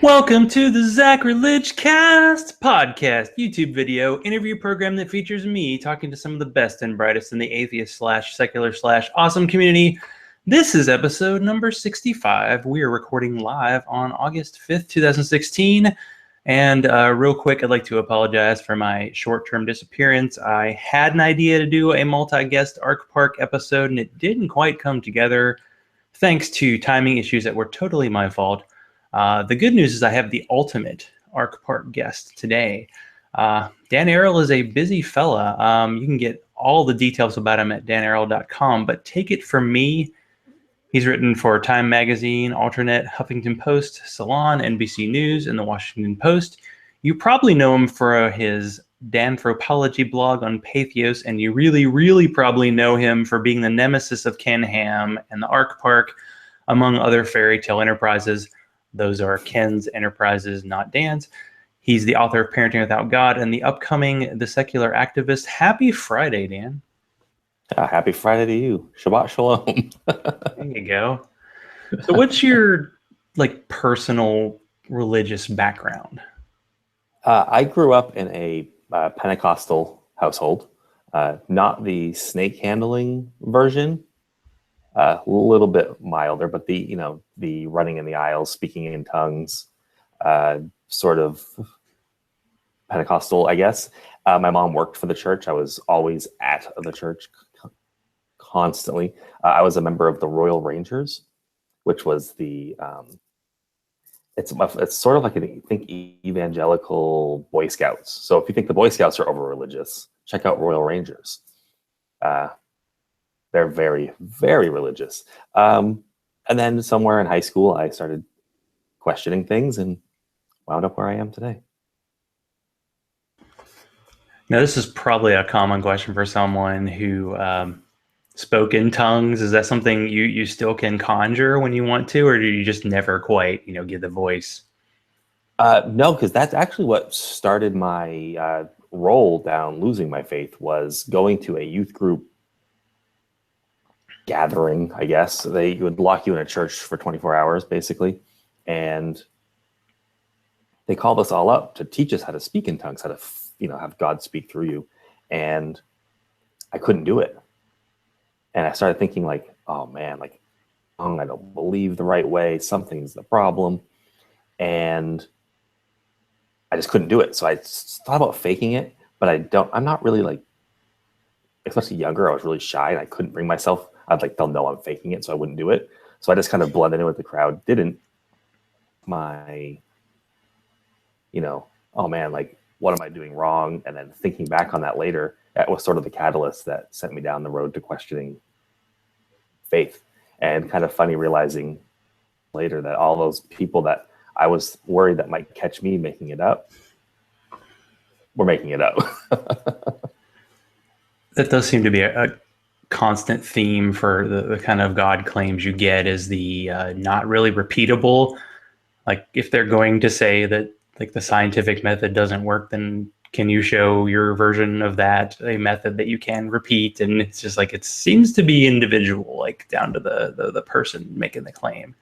Welcome to the Zachrilege Cast podcast, YouTube video interview program that features me talking to some of the best and brightest in the atheist / secular / awesome community. This is episode number 65. We are recording live on August 5th, 2016. And real quick, I'd like to apologize for my short-term disappearance. I had an idea to do a multi-guest Arc Park episode, and it didn't quite come together thanks to timing issues that were totally my fault. The good news is I have the ultimate Arc Park guest today. Dan Arel is a busy fella. You can get all the details about him at danarel.com, but take it from me, he's written for Time Magazine, Alternate, Huffington Post, Salon, NBC News, and the Washington Post. You probably know him for his Danthropology blog on Patheos, and you really probably know him for being the nemesis of Ken Ham and the Arc Park, among other fairy tale enterprises. Those are Ken's enterprises, not Dan's. He's the author of Parenting Without God and the upcoming The Secular Activist. Happy Friday, Dan. Happy Friday to you. Shabbat Shalom. There you go. So what's your personal religious background? I grew up in a Pentecostal household, not the snake handling version. A little bit milder, but the running in the aisles, speaking in tongues, sort of Pentecostal, I guess. My mom worked for the church. I was always at the church constantly. I was a member of the Royal Rangers, which was it's sort of like evangelical Boy Scouts. So if you think the Boy Scouts are over religious, check out Royal Rangers. They're very, very religious. And then somewhere in high school, I started questioning things and wound up where I am today. Now, this is probably a common question for someone who spoke in tongues. Is that something you still can conjure when you want to, or do you just never quite, get the voice? No, because that's actually what started my roll down losing my faith, was going to a youth group gathering, I guess. They would lock you in a church for 24 hours, basically. And they called us all up to teach us how to speak in tongues, how to, have God speak through you. And I couldn't do it. And I started thinking oh man, I don't believe the right way. Something's the problem. And I just couldn't do it. So I thought about faking it, but I'm not really especially younger, I was really shy and I couldn't bring myself. They'll know I'm faking it, so I wouldn't do it. So I just kind of blended in with the crowd. Didn't my, oh man, what am I doing wrong? And then thinking back on that later, that was sort of the catalyst that sent me down the road to questioning faith. And kind of funny realizing later that all those people that I was worried that might catch me making it up were making it up. That does seem to be a constant theme for the kind of God claims you get, is the not really repeatable. If they're going to say that the scientific method doesn't work, then can you show your version of that, a method that you can repeat? And it's just it seems to be individual, down to the person making the claim.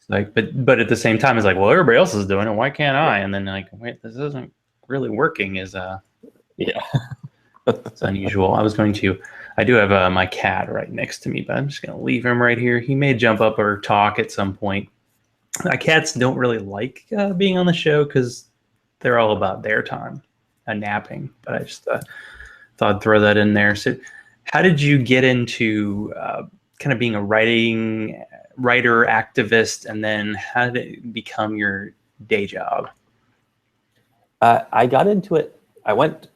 But at the same time, it's well, everybody else is doing it, why can't I? And then wait, this isn't really working. Yeah. It's unusual. I do have my cat right next to me, but I'm just going to leave him right here. He may jump up or talk at some point. Cats don't really like being on the show because they're all about their time and napping. But I just thought I'd throw that in there. So how did you get into kind of being a writer, activist, and then how did it become your day job? I got into it. I was,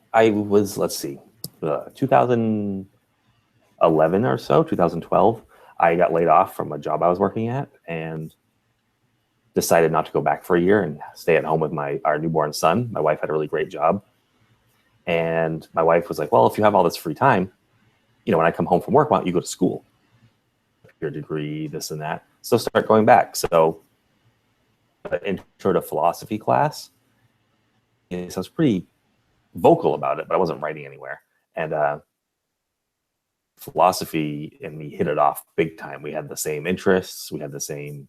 2011 or so, 2012, I got laid off from a job I was working at and decided not to go back for a year and stay at home with our newborn son. My wife had a really great job. And my wife was like, well, if you have all this free time, when I come home from work, why don't you go to school? Your degree, this and that. So start going back. So intro to philosophy class. And so I was pretty vocal about it, but I wasn't writing anywhere. And philosophy and me hit it off big time. We had the same interests. We had the same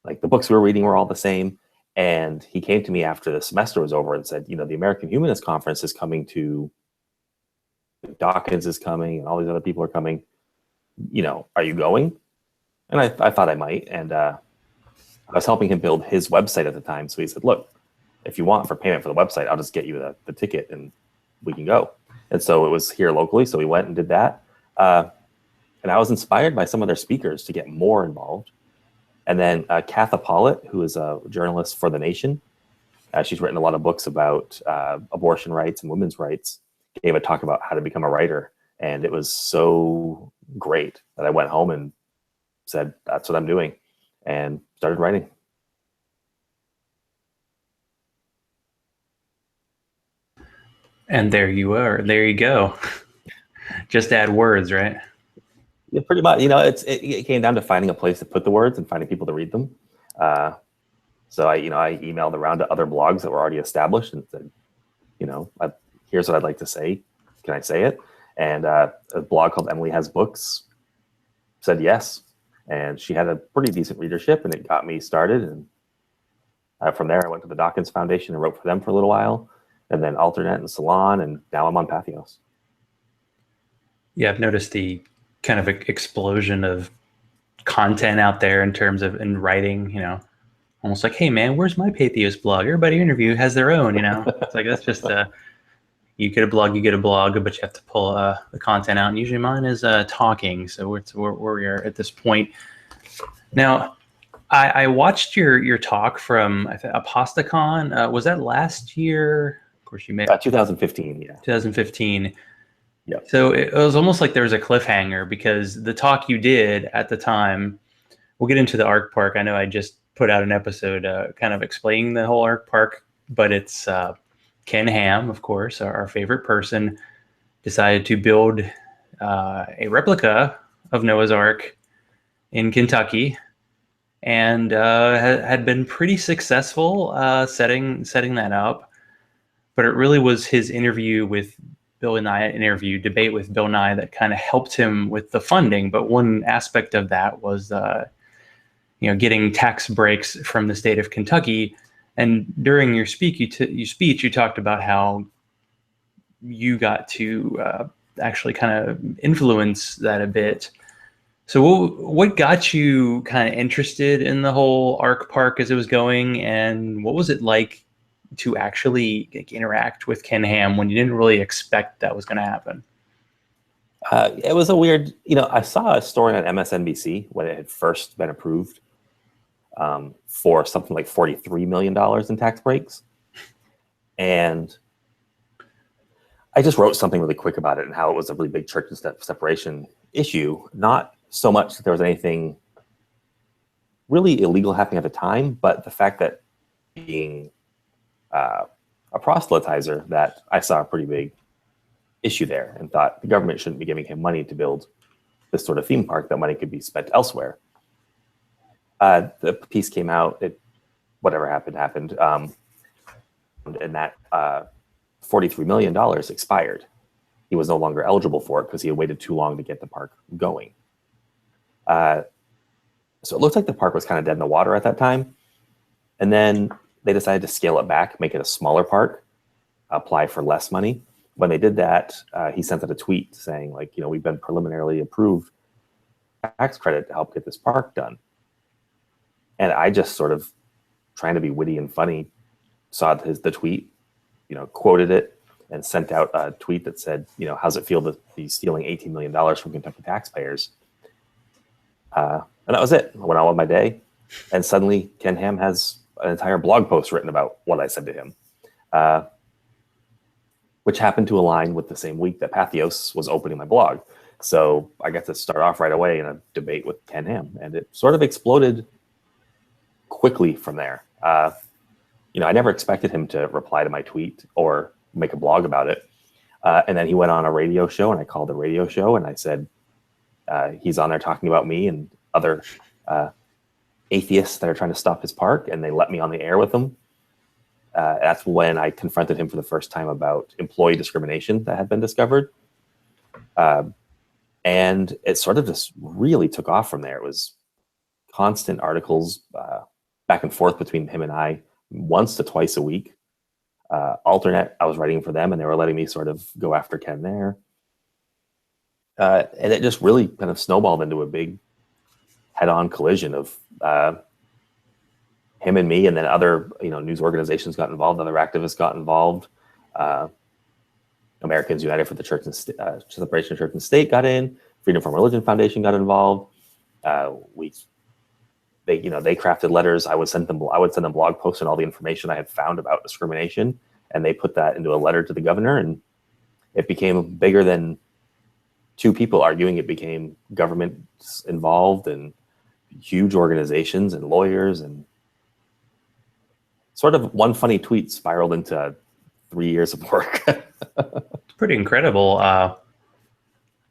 Like the books we were reading were all the same. And he came to me after the semester was over and said, the American Humanist Conference is coming to, Dawkins is coming, and all these other people are coming. Are you going? And I thought I might. And I was helping him build his website at the time. So he said, look, if you want for payment for the website, I'll just get you the ticket and we can go. And so it was here locally. So we went and did that. And I was inspired by some of their speakers to get more involved. And then Katha Pollitt, who is a journalist for The Nation, she's written a lot of books about abortion rights and women's rights, gave a talk about how to become a writer. And it was so great that I went home and said, that's what I'm doing, and started writing. And there you are. There you go. Just add words, right? Yeah, pretty much. It came down to finding a place to put the words and finding people to read them. So I emailed around to other blogs that were already established and said, here's what I'd like to say. Can I say it? And a blog called Emily Has Books said yes. And she had a pretty decent readership, and it got me started. And from there, I went to the Dawkins Foundation and wrote for them for a little while, and then Alternate and Salon, and now I'm on Patheos. Yeah, I've noticed the kind of explosion of content out there in writing, almost like, hey man, where's my Patheos blog? Everybody interview has their own, It's like, that's just you get a blog, but you have to pull the content out. And usually mine is talking. So it's where we are at this point. Now, I watched your talk from ApostaCon. Was that last year? Of course, you made 2015. Yeah, 2015. Yeah. So it was almost like there was a cliffhanger, because the talk you did at the time. We'll get into the Arc Park. I know I just put out an episode kind of explaining the whole Arc Park, but it's Ken Ham, of course, our favorite person, decided to build a replica of Noah's Ark in Kentucky, and had been pretty successful setting that up. But it really was his interview with Bill Nye, debate with Bill Nye, that kind of helped him with the funding. But one aspect of that was getting tax breaks from the state of Kentucky. And during your speech, you talked about how you got to actually kind of influence that a bit. So what got you kind of interested in the whole Arc Park as it was going, and what was it like to actually interact with Ken Ham when you didn't really expect that was going to happen? It was a weird, I saw a story on MSNBC when it had first been approved for something like $43 million in tax breaks. And I just wrote something really quick about it and how it was a really big church and separation issue. Not so much that there was anything really illegal happening at the time, but the fact that being a proselytizer, that I saw a pretty big issue there, and thought the government shouldn't be giving him money to build this sort of theme park. That money could be spent elsewhere. The piece came out, whatever happened, and that $43 million expired. He was no longer eligible for it because he had waited too long to get the park going. So it looked like the park was kind of dead in the water at that time. And then they decided to scale it back, make it a smaller park, apply for less money. When they did that, he sent out a tweet saying, we've been preliminarily approved tax credit to help get this park done. And I just sort of, trying to be witty and funny, saw the tweet, quoted it, and sent out a tweet that said, how's it feel to be stealing $18 million from Kentucky taxpayers? And that was it. I went on with my day. And suddenly Ken Ham has an entire blog post written about what I said to him, which happened to align with the same week that Patheos was opening my blog. So I got to start off right away in a debate with Ken Ham, and it sort of exploded quickly from there. I never expected him to reply to my tweet or make a blog about it. And then he went on a radio show, and I called the radio show, and I said, he's on there talking about me and other atheists that are trying to stop his park, and they let me on the air with them. That's when I confronted him for the first time about employee discrimination that had been discovered. And it sort of just really took off from there. It was constant articles back and forth between him and I once to twice a week. Alternate, I was writing for them, and they were letting me sort of go after Ken there. And it just really kind of snowballed into a big head-on collision of him and me, and then other news organizations got involved, other activists got involved. Americans United for the Church and Separation of Church and State got in. Freedom from Religion Foundation got involved. They crafted letters. I would send them blog posts and all the information I had found about discrimination, and they put that into a letter to the governor, and it became bigger than two people arguing. It became governments involved and huge organizations and lawyers, and sort of one funny tweet spiraled into 3 years of work. It's pretty incredible.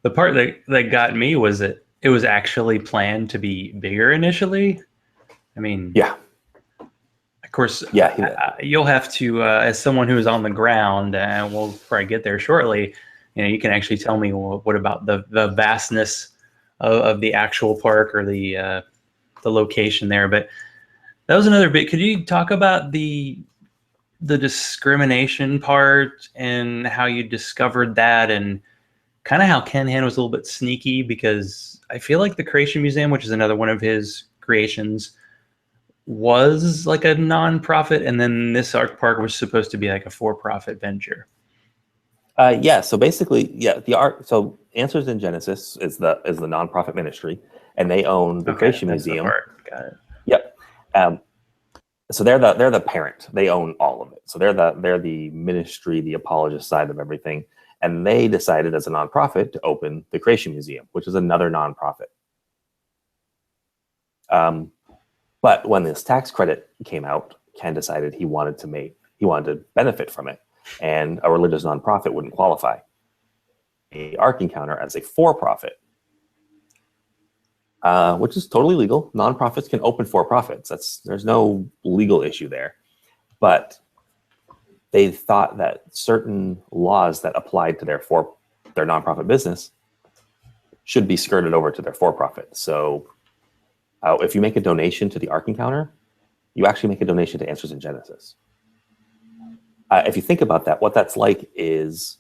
The part that got me was that it was actually planned to be bigger initially. I mean, yeah. Of course, yeah. You'll have to, as someone who is on the ground, and we'll probably get there shortly, you can actually tell me what about the vastness of the actual park or the location there. But that was another bit. Could you talk about the discrimination part and how you discovered that, and kind of how Ken Hand was a little bit sneaky? Because I feel like the Creation Museum, which is another one of his creations, was like a nonprofit, and then this art park was supposed to be like a for-profit venture. So basically, so Answers in Genesis is the nonprofit ministry, and they own the Creation Museum. Got it. Yep. So they're the parent. They own all of it. So they're the ministry, the apologist side of everything. And they decided as a nonprofit to open the Creation Museum, which is another nonprofit. But when this tax credit came out, Ken decided he wanted to benefit from it, and a religious nonprofit wouldn't qualify. A Ark Encounter as a for-profit, which is totally legal. Nonprofits can open for-profits. There's no legal issue there. But they thought that certain laws that applied to their nonprofit business should be skirted over to their for-profit. So if you make a donation to the Ark Encounter, you actually make a donation to Answers in Genesis. If you think about that, what that's like is,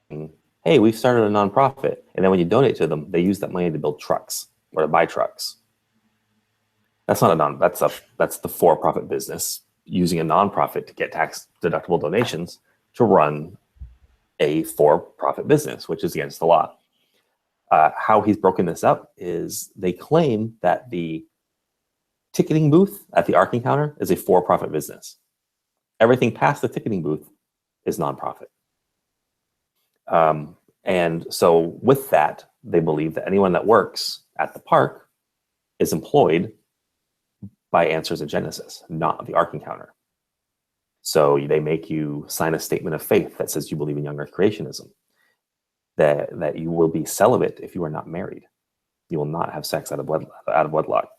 hey, we've started a nonprofit, and then when you donate to them, they use that money to build trucks or to buy trucks. That's not that's the for-profit business using a nonprofit to get tax-deductible donations to run a for-profit business, which is against the law. How he's broken this up is they claim that the ticketing booth at the Ark Encounter is a for-profit business. Everything past the ticketing booth is nonprofit. And so with that, they believe that anyone that works at the park is employed by Answers in Genesis, not the Ark Encounter. So they make you sign a statement of faith that says you believe in young earth creationism, that you will be celibate if you are not married. You will not have sex out of wedlock.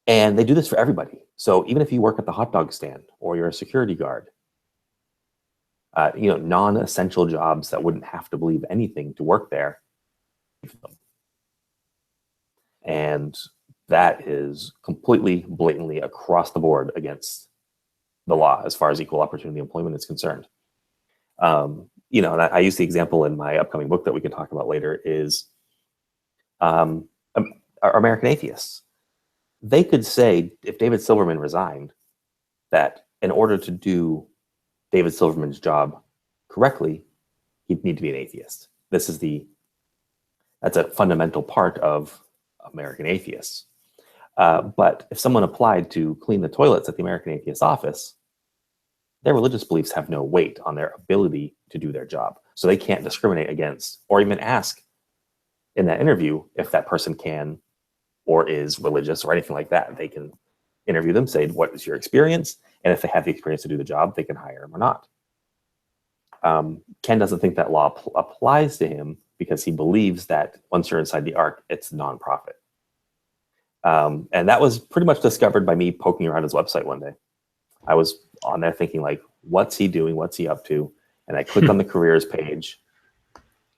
And they do this for everybody. So even if you work at the hot dog stand or you're a security guard, non-essential jobs that wouldn't have to believe anything to work there. And that is completely, blatantly across the board against the law as far as equal opportunity employment is concerned. And I use the example in my upcoming book that we can talk about later is American Atheists. They could say, if David Silverman resigned, that in order to do David Silverman's job correctly, he'd need to be an atheist. That's a fundamental part of American Atheists. But if someone applied to clean the toilets at the American Atheist office, their religious beliefs have no weight on their ability to do their job. So they can't discriminate against or even ask in that interview if that person can or is religious or anything like that. They can interview them, say, what is your experience? And if they have the experience to do the job, they can hire them or not. Ken doesn't think that law applies to him because he believes that once you're inside the Ark, it's nonprofit. And that was pretty much discovered by me poking around his website one day. I was on there thinking, like, what's he doing? What's he up to? And I clicked on the careers page,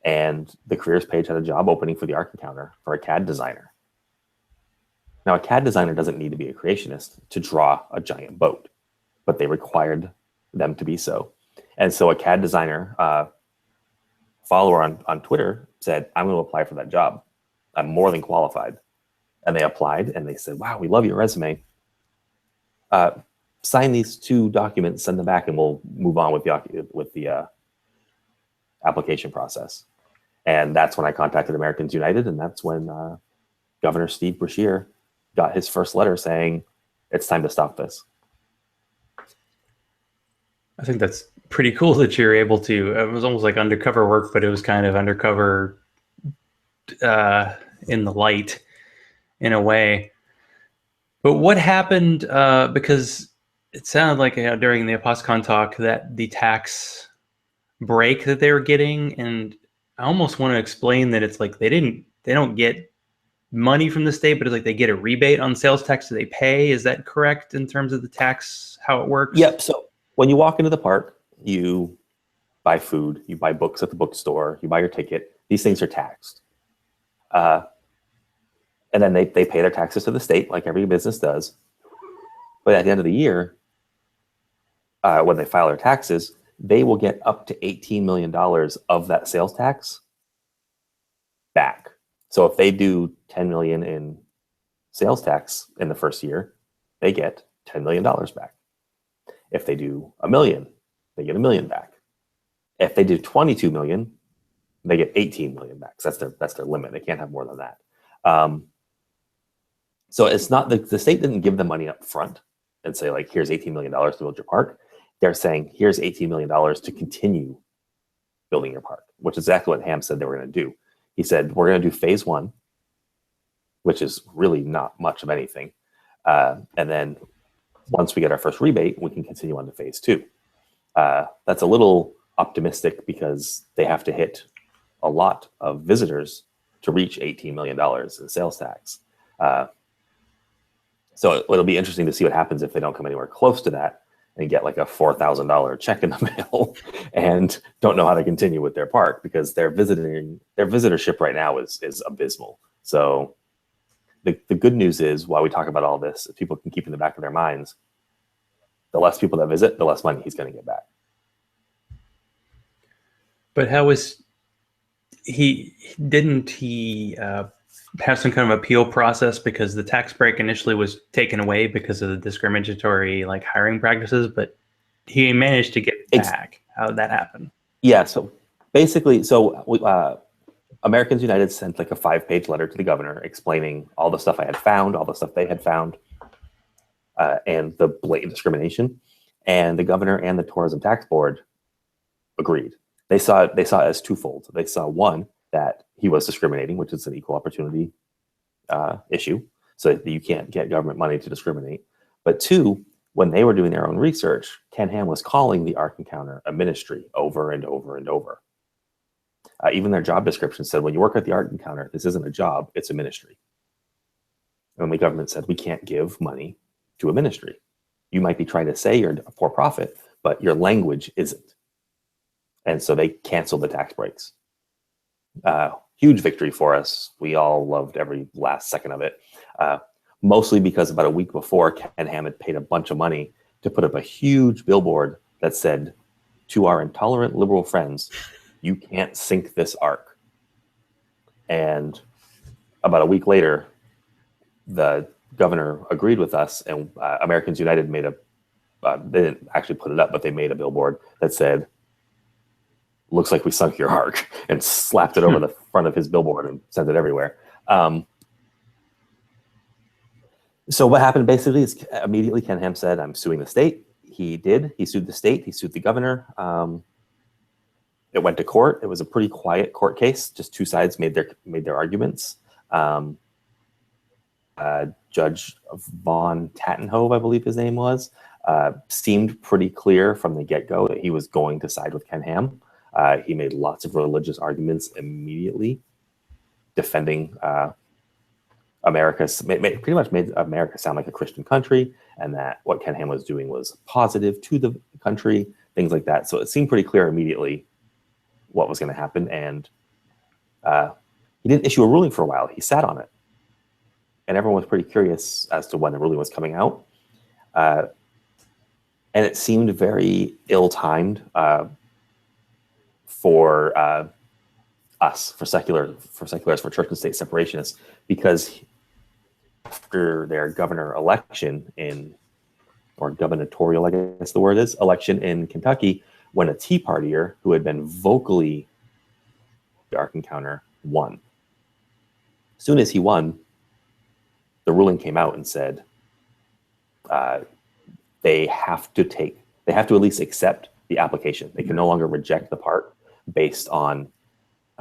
and the careers page had a job opening for the Ark Encounter for a CAD designer. Now, a CAD designer doesn't need to be a creationist to draw a giant boat, but they required them to be so. And so a CAD designer follower on Twitter said, I'm going to apply for that job. I'm more than qualified. And they applied and they said, wow, we love your resume. Sign these 2 documents, send them back, and we'll move on with the application process. And that's when I contacted Americans United, and that's when Governor Steve Beshear got his first letter saying, it's time to stop this. I think that's pretty cool that you're able to, it was almost like undercover work, but it was kind of undercover in the light in a way. But what happened, because it sounded like during the ApostCon talk that the tax break that they were getting, and I almost want to explain that it's like they don't get money from the state, but it's like they get a rebate on sales tax that they pay. Is that correct in terms of the tax, how it works? Yep. So when you walk into the park, you buy food, you buy books at the bookstore, you buy your ticket. These things are taxed. And then they pay their taxes to the state like every business does. But at the end of the year, when they file their taxes, they will get up to $18 million of that sales tax back. So if they do $10 million in sales tax in the first year, they get $10 million back. If they do $1 million, they get $1 million back. If they do 22 million, they get 18 million back. So that's their limit. They can't have more than that. So it's not the state didn't give them money up front and say like, here's $18 million to build your park. They're saying, here's $18 million to continue building your park, which is exactly what Ham said they were going to do. He said, we're going to do phase 1, which is really not much of anything. And then once we get our first rebate, we can continue on to phase 2. That's a little optimistic because they have to hit a lot of visitors to reach $18 million in sales tax. So it'll be interesting to see what happens if they don't come anywhere close to that and get like a $4,000 check in the mail and don't know how to continue with their park because their visitorship right now is abysmal. So the good news is, while we talk about all this, if people can keep in the back of their minds, the less people that visit, the less money he's going to get back. But how was he have some kind of appeal process because the tax break initially was taken away because of the discriminatory like hiring practices, but he managed to get back? How did that happen? Yeah, so basically, Americans United sent like a 5-page letter to the governor explaining all the stuff I had found, all the stuff they had found, and the blatant discrimination. And the governor and the tourism tax board agreed. They saw it as twofold. They saw, one, that he was discriminating, which is an equal opportunity issue, so that you can't get government money to discriminate. But 2, when they were doing their own research, Ken Ham was calling the Art Encounter a ministry over and over and over. Even their job description said, when you work at the Art Encounter, this isn't a job, it's a ministry. And the government said, we can't give money to a ministry. You might be trying to say you're a for profit, but your language isn't. And so they canceled the tax breaks. Huge victory for us. We all loved every last second of it. Mostly because about a week before, Ken Ham had paid a bunch of money to put up a huge billboard that said, to our intolerant liberal friends, you can't sink this ark. And about a week later, the governor agreed with us, and Americans United made they didn't actually put it up, but they made a billboard that said, looks like we sunk your ark, and slapped it over the front of his billboard and sent it everywhere. So what happened basically is immediately Ken Ham said, I'm suing the state. He did. He sued the state. He sued the governor. It went to court. It was a pretty quiet court case. Just 2 sides made their arguments. Judge Von Tattenhove, I believe his name was, seemed pretty clear from the get-go that he was going to side with Ken Ham. He made lots of religious arguments immediately, defending pretty much made America sound like a Christian country, and that what Ken Ham was doing was positive to the country, things like that. So it seemed pretty clear immediately what was going to happen, and he didn't issue a ruling for a while. He sat on it. and everyone was pretty curious as to when the ruling was coming out. And it seemed very ill-timed for us, for secularists, for church and state separationists, because after their governor election or gubernatorial, I guess the word is, election in Kentucky, when a Tea Partier who had been vocally the Ark Encounter won. As soon as he won, the ruling came out and said they have to at least accept the application. They can no longer reject the part based on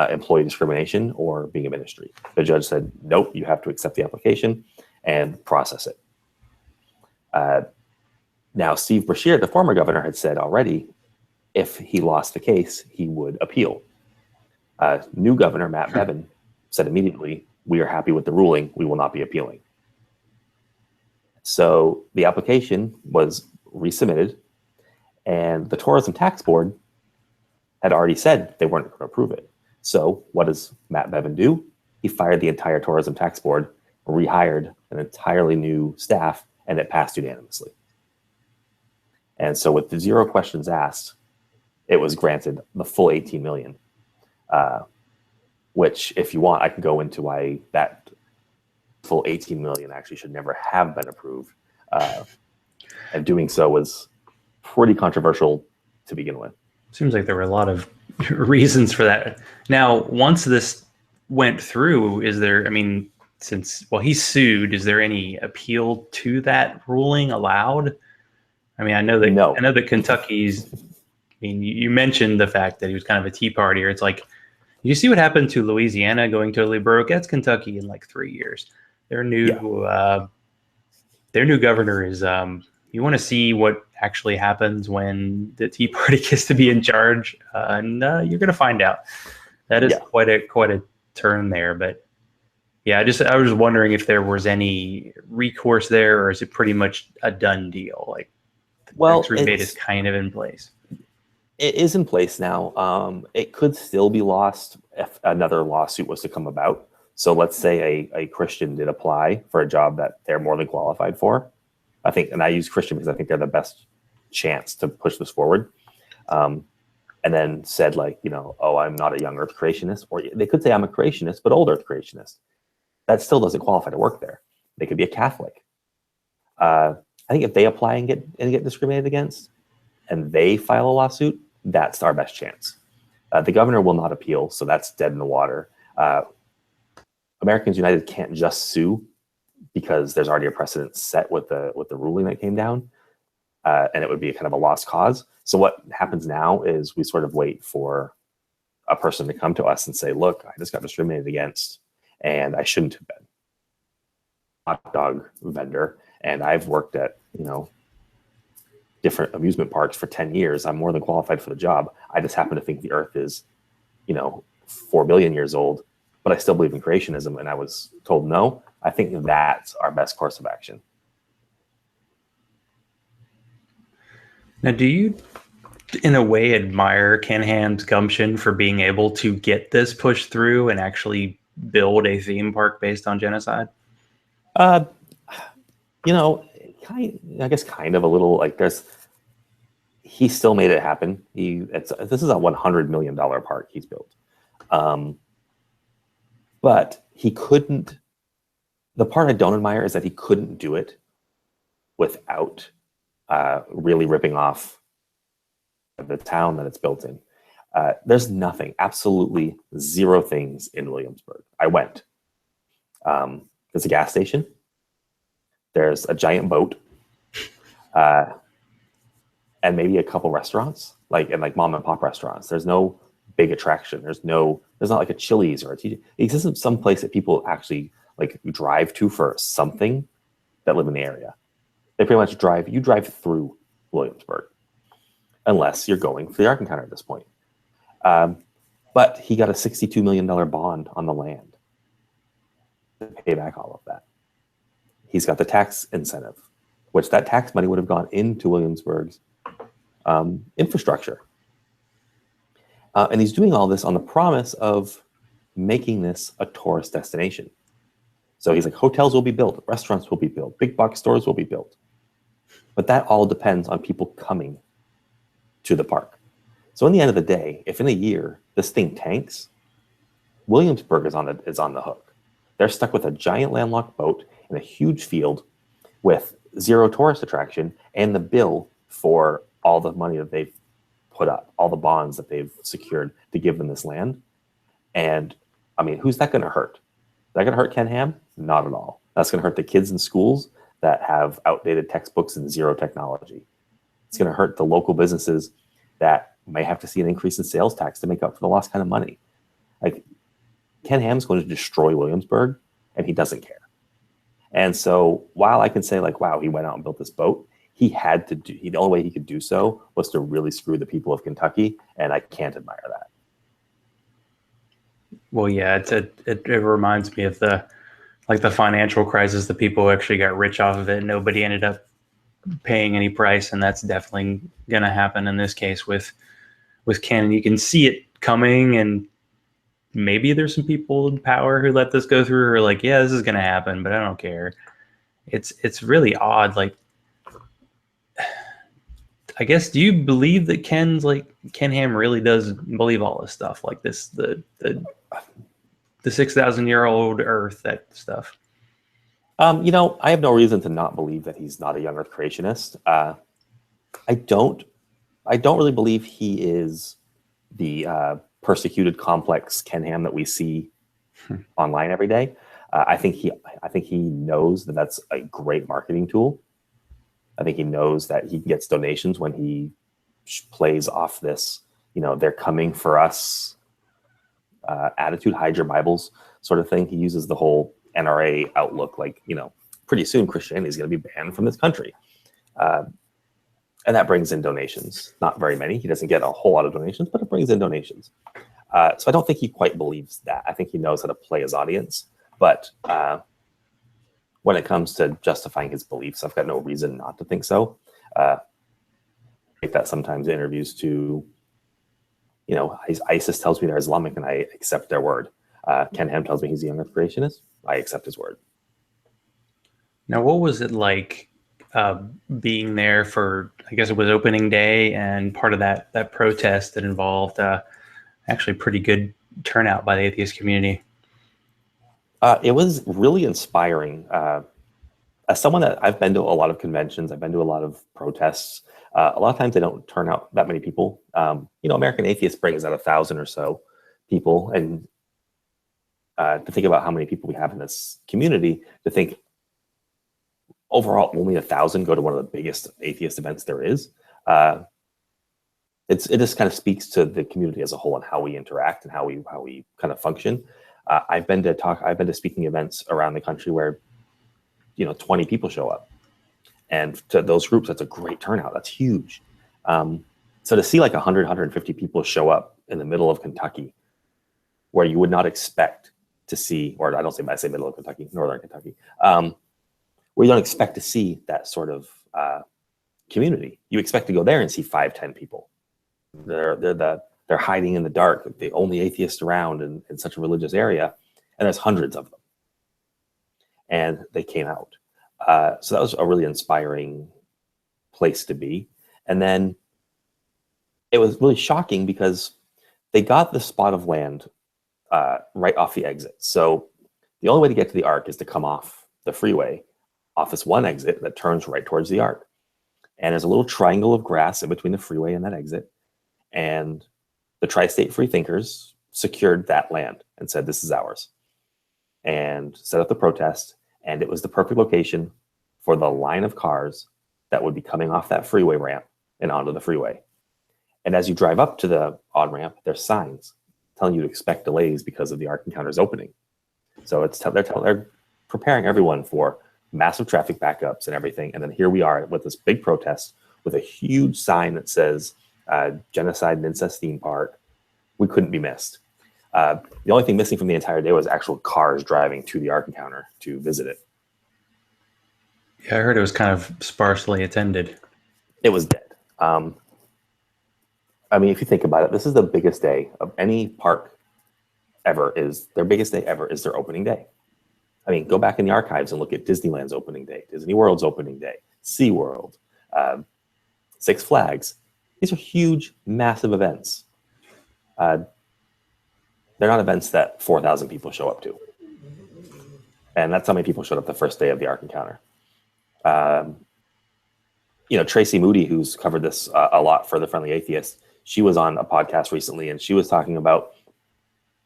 employee discrimination or being a ministry. The judge said, nope, you have to accept the application and process it. Now, Steve Beshear, the former governor, had said already, if he lost the case, he would appeal. New governor, Matt Bevin, said immediately, we are happy with the ruling. We will not be appealing. So the application was resubmitted, and the Tourism Tax Board had already said they weren't going to approve it. So what does Matt Bevin do? He fired the entire Tourism Tax Board, rehired an entirely new staff, and it passed unanimously. And so with the 0 questions asked, it was granted the full 18 million, which if you want, I can go into why that full 18 million actually should never have been approved. And doing so was pretty controversial to begin with. Seems like there were a lot of reasons for that. Now, once this went through, he sued, is there any appeal to that ruling allowed? I mean, I know that Kentucky's, you mentioned the fact that he was kind of a Tea Partier. It's like, you see what happened to Louisiana going totally broke? That's Kentucky in like 3 years. Their new governor is, you want to see what actually happens when the Tea Party gets to be in charge, and you're going to find out. That is quite a turn there. But yeah, I was wondering if there was any recourse there, or is it pretty much a done deal? Like, the tax rebate is kind of in place. It is in place now. It could still be lost if another lawsuit was to come about. So let's say a Christian did apply for a job that they're more than qualified for. I think, and I use Christian because I think they're the best chance to push this forward. And then said oh, I'm not a young earth creationist, or they could say I'm a creationist, but old earth creationist. That still doesn't qualify to work there. They could be a Catholic. I think if they apply and get discriminated against, and they file a lawsuit, that's our best chance. The governor will not appeal, so that's dead in the water. Americans United can't just sue because there's already a precedent set with the ruling that came down, and it would be kind of a lost cause. So what happens now is we sort of wait for a person to come to us and say, look, I just got discriminated against, and I shouldn't have been. Hot dog vendor, and I've worked at different amusement parks for 10 years. I'm more than qualified for the job. I just happen to think the earth is 4 billion years old, but I still believe in creationism, and I was told no. I think that's our best course of action. Now, do you, in a way, admire Canahan's gumption for being able to get this pushed through and actually build a theme park based on genocide? I guess kind of a little. Like, he still made it happen. This is a $100 million park he's built, but he couldn't. The part I don't admire is that he couldn't do it without really ripping off the town that it's built in. There's nothing, absolutely zero things in Williamsburg. I went. There's a gas station. There's a giant boat, and maybe a couple restaurants, like mom and pop restaurants. There's no big attraction. There's not like a Chili's or a TJ. It exists some place that people actually drive to for something that live in the area. They pretty much drive through Williamsburg, unless you're going for the Ark Encounter at this point. But he got a $62 million bond on the land to pay back all of that. He's got the tax incentive, which that tax money would have gone into Williamsburg's infrastructure. And he's doing all this on the promise of making this a tourist destination. So he's like, hotels will be built, restaurants will be built, big box stores will be built. But that all depends on people coming to the park. So in the end of the day, if in a year this thing tanks, Williamsburg is on the hook. They're stuck with a giant landlocked boat in a huge field with zero tourist attraction and the bill for all the money that they've put up, all the bonds that they've secured to give them this land. And I mean, who's that going to hurt? Is that going to hurt Ken Ham? Not at all. That's going to hurt the kids in schools that have outdated textbooks and zero technology. It's going to hurt the local businesses that may have to see an increase in sales tax to make up for the lost kind of money. Like, Ken Ham's going to destroy Williamsburg, and he doesn't care. And so while I can say, like, wow, he went out and built this boat, he had to do, the only way he could do so was to really screw the people of Kentucky, and I can't admire that. Well, yeah, it reminds me of the financial crisis, the people who actually got rich off of it, and nobody ended up paying any price, and that's definitely going to happen in this case with Ken. You can see it coming, and maybe there's some people in power who let this go through, or like, yeah, this is going to happen, but I don't care. It's really odd. Like, I guess, do you believe that Ken Ham really does believe all this stuff, like this, the 6,000-year-old Earth, that stuff? I have no reason to not believe that he's not a young Earth creationist. I don't really believe he is the persecuted, complex Ken Ham that we see online every day. I think he knows that that's a great marketing tool. I think he knows that he gets donations when he plays off this, they're coming for us attitude, hide your Bibles sort of thing. He uses the whole NRA outlook, like, pretty soon Christianity is going to be banned from this country. And that brings in donations. Not very many. He doesn't get a whole lot of donations, but it brings in donations. So I don't think he quite believes that. I think he knows how to play his audience. But when it comes to justifying his beliefs, I've got no reason not to think so. Like that sometimes in interviews to, ISIS tells me they're Islamic and I accept their word. Ken Ham tells me he's a young Earth creationist. I accept his word. Now, what was it like being there for, I guess it was opening day, and part of that protest that involved actually pretty good turnout by the atheist community? It was really inspiring. As someone that I've been to a lot of conventions, I've been to a lot of protests. A lot of times they don't turn out that many people. American Atheist brings out 1,000 or so people, and to think about how many people we have in this community, to think overall only 1,000 go to one of the biggest atheist events there is. It just kind of speaks to the community as a whole and how we interact and how we kind of function. I've been to speaking events around the country where 20 people show up, and to those groups, that's a great turnout. That's huge. So to see like 100, 150 people show up in the middle of Kentucky, where you would not expect to see, or I say middle of Kentucky, northern Kentucky, where you don't expect to see that sort of community. You expect to go there and see 5, 10 people. They're hiding in the dark, the only atheists around in such a religious area, and there's hundreds of them. And they came out. So that was a really inspiring place to be. And then it was really shocking because they got the spot of land right off the exit. So the only way to get to the Ark is to come off the freeway, off this one exit that turns right towards the Ark. And there's a little triangle of grass in between the freeway and that exit. And the Tri-State Free Thinkers secured that land and said, this is ours, and set up the protest. And it was the perfect location for the line of cars that would be coming off that freeway ramp and onto the freeway. And as you drive up to the on-ramp, there's signs telling you to expect delays because of the Ark Encounter's opening. So they're preparing everyone for massive traffic backups and everything. And then here we are with this big protest with a huge sign that says Genocide and Incest Theme Park. We couldn't be missed. The only thing missing from the entire day was actual cars driving to the Ark Encounter to visit it. Yeah, I heard it was kind of sparsely attended. It was dead. If you think about it, this is the biggest day of any park ever. Their biggest day ever is their opening day. I mean, go back in the archives and look at Disneyland's opening day, Disney World's opening day, SeaWorld, Six Flags. These are huge, massive events. They're not events that 4,000 people show up to. And that's how many people showed up the first day of the Ark Encounter. Tracy Moody, who's covered this a lot for The Friendly Atheist, she was on a podcast recently, and she was talking about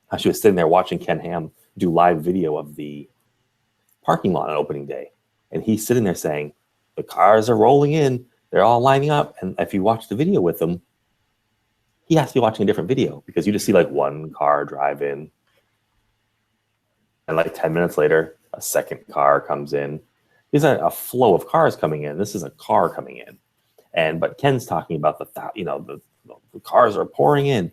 how she was sitting there watching Ken Ham do live video of the parking lot on opening day. And he's sitting there saying, the cars are rolling in, they're all lining up. And if you watch the video with them, he has to be watching a different video, because you just see like one car drive in. And like 10 minutes later, a second car comes in. There's a flow of cars coming in. This is a car coming in. But Ken's talking about the cars are pouring in.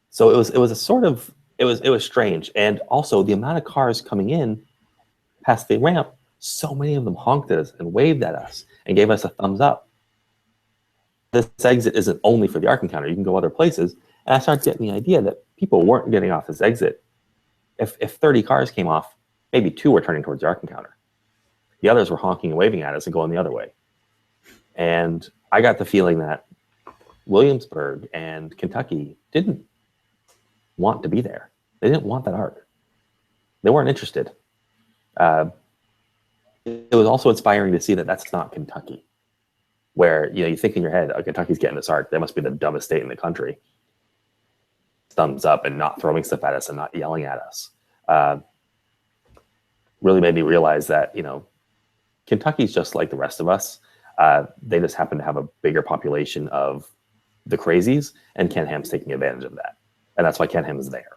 So it was strange. And also the amount of cars coming in past the ramp, so many of them honked at us and waved at us and gave us a thumbs up. This exit isn't only for the Ark Encounter. You can go other places. And I started getting the idea that people weren't getting off this exit. If 30 cars came off, maybe 2 were turning towards the Ark Encounter. The others were honking and waving at us and going the other way. And I got the feeling that Williamsburg and Kentucky didn't want to be there. They didn't want that Ark. They weren't interested. It was also inspiring to see that that's not Kentucky, where you think in your head, oh, Kentucky's getting this Ark. They must be the dumbest state in the country. Thumbs up and not throwing stuff at us and not yelling at us. Really made me realize that, Kentucky's just like the rest of us. They just happen to have a bigger population of the crazies, and Ken Ham's taking advantage of that. And that's why Ken Ham is there.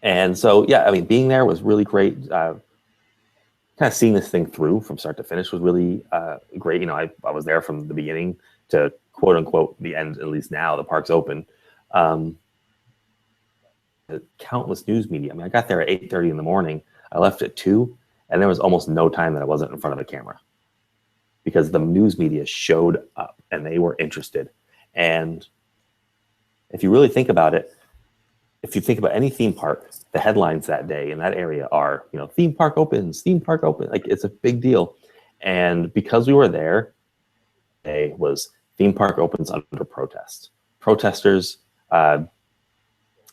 And so, yeah, I mean, being there was really great. Kind of seeing this thing through from start to finish was really great. I was there from the beginning to quote unquote the end, at least now, the park's open. Countless news media. I mean, I got there at 8:30 in the morning. I left at 2, and there was almost no time that I wasn't in front of a camera, because the news media showed up and they were interested. And if you really think about it, if you think about any theme park, the headlines that day in that area are, theme park opens, theme park open. Like, it's a big deal. And because we were there, it was theme park opens under protest. Protesters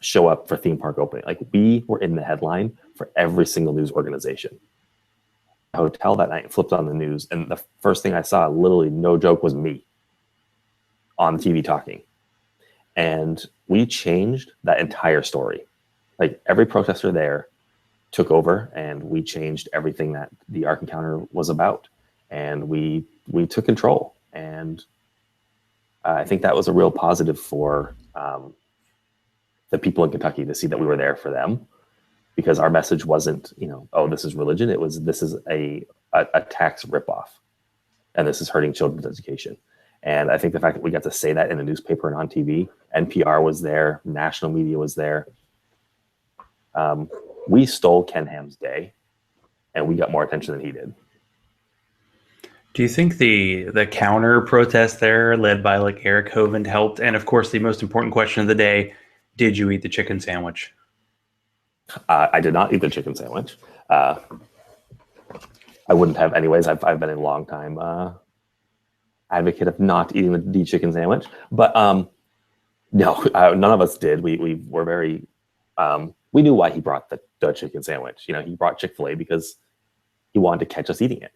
show up for theme park opening. Like, we were in the headline for every single news organization. The hotel that night flipped on the news, and the first thing I saw, literally no joke, was me on TV talking. And we changed that entire story. Like, every protester there took over, and we changed everything that the Ark Encounter was about. And we took control. And I think that was a real positive for the people in Kentucky, to see that we were there for them, because our message wasn't, oh, this is religion. It was, this is a tax ripoff, and this is hurting children's education. And I think the fact that we got to say that in a newspaper and on TV, NPR was there, national media was there. We stole Ken Ham's day, and we got more attention than he did. Do you think the counter protest there, led by like Eric Hovind, helped? And of course, the most important question of the day: did you eat the chicken sandwich? I did not eat the chicken sandwich. I wouldn't have anyways. I've been a long time advocate of not eating the chicken sandwich, but no, none of us did. We were very. We knew why he brought the chicken sandwich. He brought Chick-fil-A because he wanted to catch us eating it.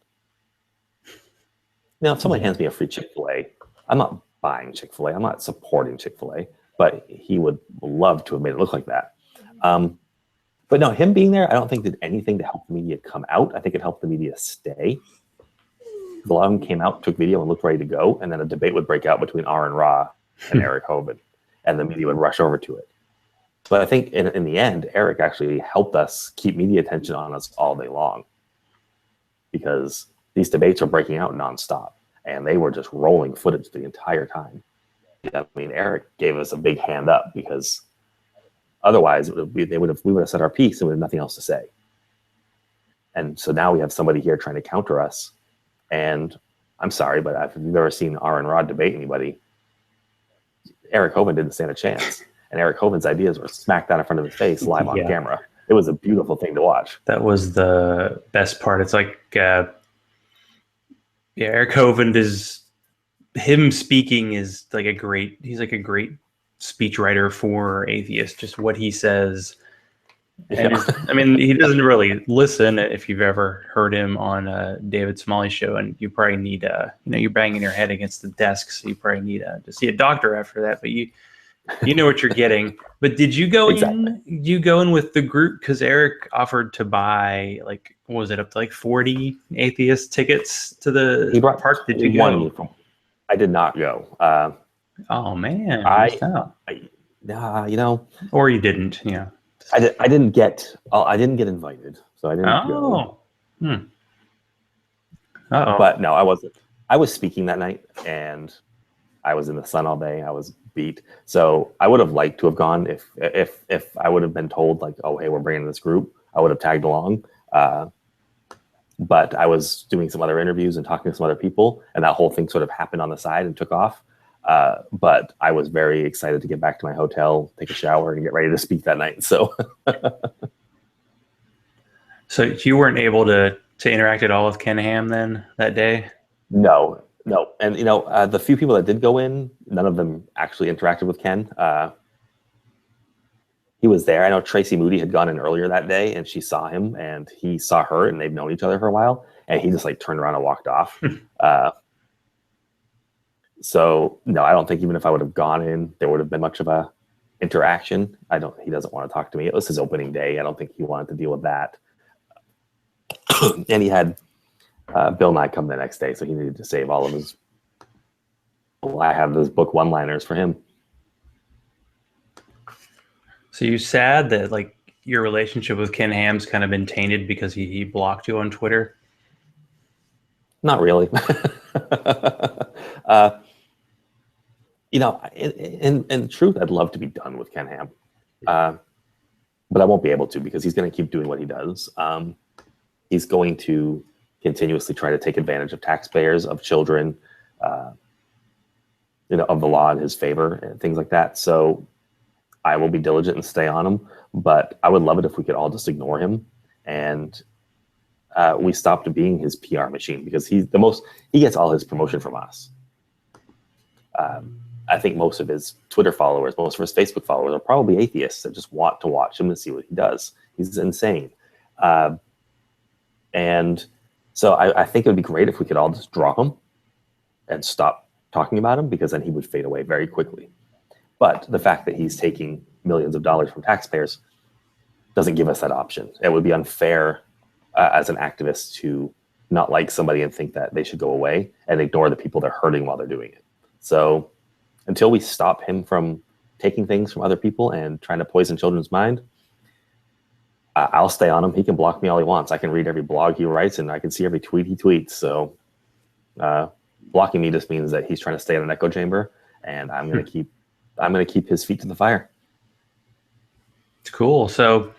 Now, if someone hands me a free Chick-fil-A, I'm not buying Chick-fil-A. I'm not supporting Chick-fil-A, but he would love to have made it look like that. But no, him being there, I don't think did anything to help the media come out. I think it helped the media stay. A lot of them came out, took video, and looked ready to go, and then a debate would break out between Aaron Ra and Eric Hovind, and the media would rush over to it. But I think in the end, Eric actually helped us keep media attention on us all day long, because these debates were breaking out nonstop, and they were just rolling footage the entire time. I mean, Eric gave us a big hand up, because otherwise we would have said our piece and we had nothing else to say. And so now we have somebody here trying to counter us. And I'm sorry, but if you've ever seen Aaron Rod debate anybody, Eric Hovind didn't stand a chance. and Eric Hoven's ideas were smacked down in front of his face live on Yeah. camera. It was a beautiful thing to watch. That was the best part. It's like, Eric Hovind is, him speaking is like he's like a great speechwriter for atheists. Just what he says. And I mean, he doesn't really listen. If you've ever heard him on David Smalley's show, and you probably need, you're banging your head against the desk, so you probably need to see a doctor after that. But you know what you're getting. But did you go in? You go in with the group because Eric offered to buy, like, what was it, up to like 40 atheist tickets to the park? Did you go? I did not go. Oh man, or you didn't? Yeah. I didn't get invited, so I didn't go. But no, I wasn't. I was speaking that night, and I was in the sun all day. I was beat, so I would have liked to have gone if I would have been told, like, oh hey, we're bringing this group. I would have tagged along. But I was doing some other interviews and talking to some other people, and that whole thing sort of happened on the side and took off. But I was very excited to get back to my hotel, take a shower, and get ready to speak that night. So, so you weren't able to interact at all with Ken Ham then that day? No. And the few people that did go in, none of them actually interacted with Ken. He was there. I know Tracy Moody had gone in earlier that day, and she saw him, and he saw her, and they've known each other for a while. And he just like turned around and walked off. So no, I don't think even if I would have gone in, there would have been much of a interaction. He doesn't want to talk to me. It was his opening day. I don't think he wanted to deal with that. And he had Bill Nye come the next day, so he needed to save all of his. Well, I have those book one-liners for him. So you sad that like your relationship with Ken Ham's kind of been tainted because he blocked you on Twitter? Not really. In truth, I'd love to be done with Ken Ham, but I won't be able to because he's going to keep doing what he does. He's going to continuously try to take advantage of taxpayers, of children, of the law in his favor and things like that. So I will be diligent and stay on him, but I would love it if we could all just ignore him and we stopped being his PR machine, because he gets all his promotion from us. I think most of his Twitter followers, most of his Facebook followers are probably atheists that just want to watch him and see what he does. He's insane. And so I think it would be great if we could all just drop him and stop talking about him, because then he would fade away very quickly. But the fact that he's taking millions of dollars from taxpayers doesn't give us that option. It would be unfair as an activist to not like somebody and think that they should go away and ignore the people they're hurting while they're doing it. So until we stop him from taking things from other people and trying to poison children's mind, I'll stay on him. He can block me all he wants. I can read every blog he writes, and I can see every tweet he tweets. So blocking me just means that he's trying to stay in an echo chamber, and I'm going to keep his feet to the fire. It's cool. So